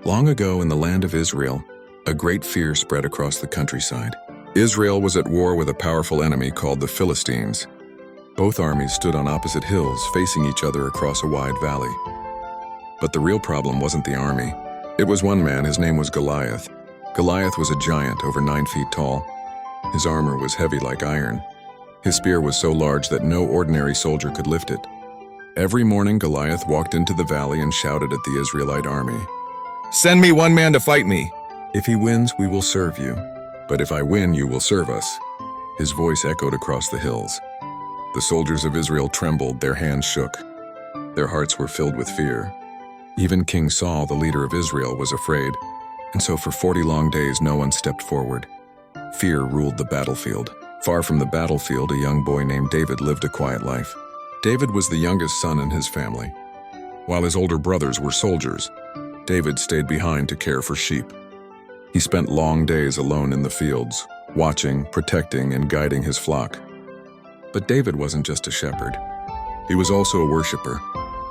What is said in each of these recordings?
Long ago in the land of Israel, a great fear spread across the countryside. Israel was at war with a powerful enemy called the Philistines. Both armies stood on opposite hills, facing each other across a wide valley. But the real problem wasn't the army. It was one man. His name was Goliath. Goliath was a giant over 9 feet tall. His armor was heavy like iron. His spear was so large that no ordinary soldier could lift it. Every morning, Goliath walked into the valley and shouted at the Israelite army, "Send me one man to fight me. If he wins, we will serve you. But if I win, you will serve us." His voice echoed across the hills. The soldiers of Israel trembled, their hands shook. Their hearts were filled with fear. Even King Saul, the leader of Israel, was afraid. And so for 40 long days, no one stepped forward. Fear ruled the battlefield. Far from the battlefield, a young boy named David lived a quiet life. David was the youngest son in his family. While his older brothers were soldiers, David stayed behind to care for sheep. He spent long days alone in the fields, watching, protecting, and guiding his flock. But David wasn't just a shepherd. He was also a worshiper.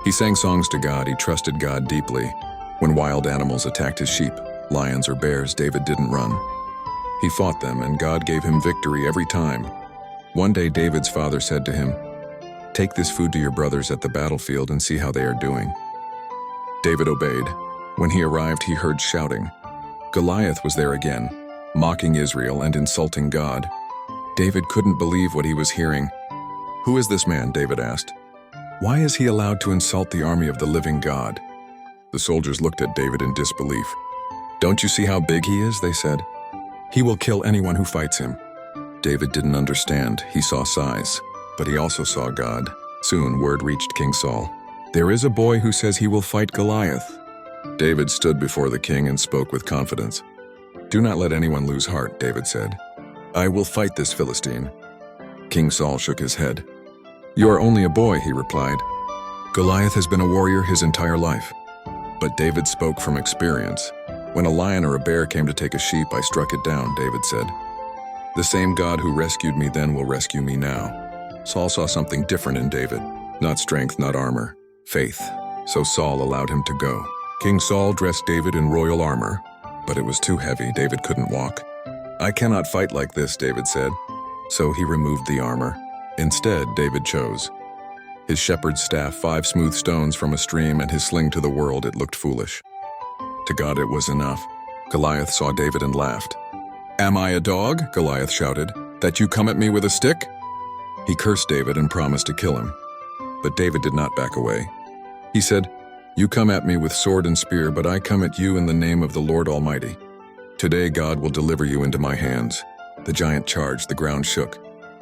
He sang songs to God. He trusted God deeply. When wild animals attacked his sheep, lions or bears, David didn't run. He fought them, and God gave him victory every time. One day, David's father said to him, "Take this food to your brothers at the battlefield and see how they are doing." David obeyed. When he arrived, he heard shouting. Goliath was there again, mocking Israel and insulting God. David couldn't believe what he was hearing. "Who is this man?" David asked. "Why is he allowed to insult the army of the living God?" The soldiers looked at David in disbelief. "Don't you see how big he is?" they said. "He will kill anyone who fights him." David didn't understand. He saw size, but he also saw God. Soon, word reached King Saul. "There is a boy who says he will fight Goliath." David stood before the king and spoke with confidence. "Do not let anyone lose heart," David said. "I will fight this Philistine." King Saul shook his head. "You are only a boy," he replied. "Goliath has been a warrior his entire life." But David spoke from experience. "When a lion or a bear came to take a sheep, I struck it down," David said. "The same God who rescued me then will rescue me now." Saul saw something different in David. Not strength, not armor. Faith. So Saul allowed him to go. King Saul dressed David in royal armor, but it was too heavy. David couldn't walk. "I cannot fight like this," David said. So he removed the armor. Instead, David chose his shepherd's staff, 5 smooth stones from a stream, and his sling. To the world it looked foolish. To God it was enough. Goliath saw David and laughed. "Am I a dog?" Goliath shouted, "that you come at me with a stick?" He cursed David and promised to kill him. But David did not back away. He said, "You come at me with sword and spear, but I come at you in the name of the Lord Almighty. Today God will deliver you into my hands." The giant charged. The ground shook.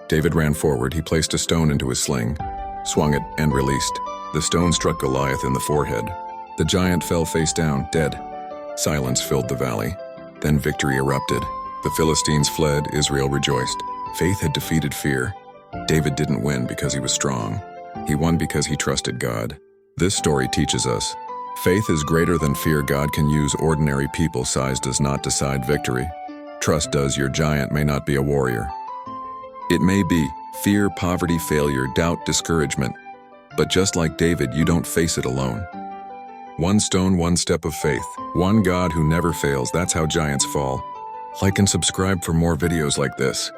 David ran forward. He placed a stone into his sling, swung it, and released. The stone struck Goliath in the forehead. The giant fell face down, dead. Silence filled the valley. Then victory erupted. The Philistines fled. Israel rejoiced. Faith had defeated fear. David didn't win because he was strong. He won because he trusted God. This story teaches us, faith is greater than fear. God can use ordinary people. Size does not decide victory. Trust does. Your giant may not be a warrior. It may be fear, poverty, failure, doubt, discouragement. But just like David, you don't face it alone. One stone, one step of faith. One God who never fails. That's how giants fall. Like and subscribe for more videos like this.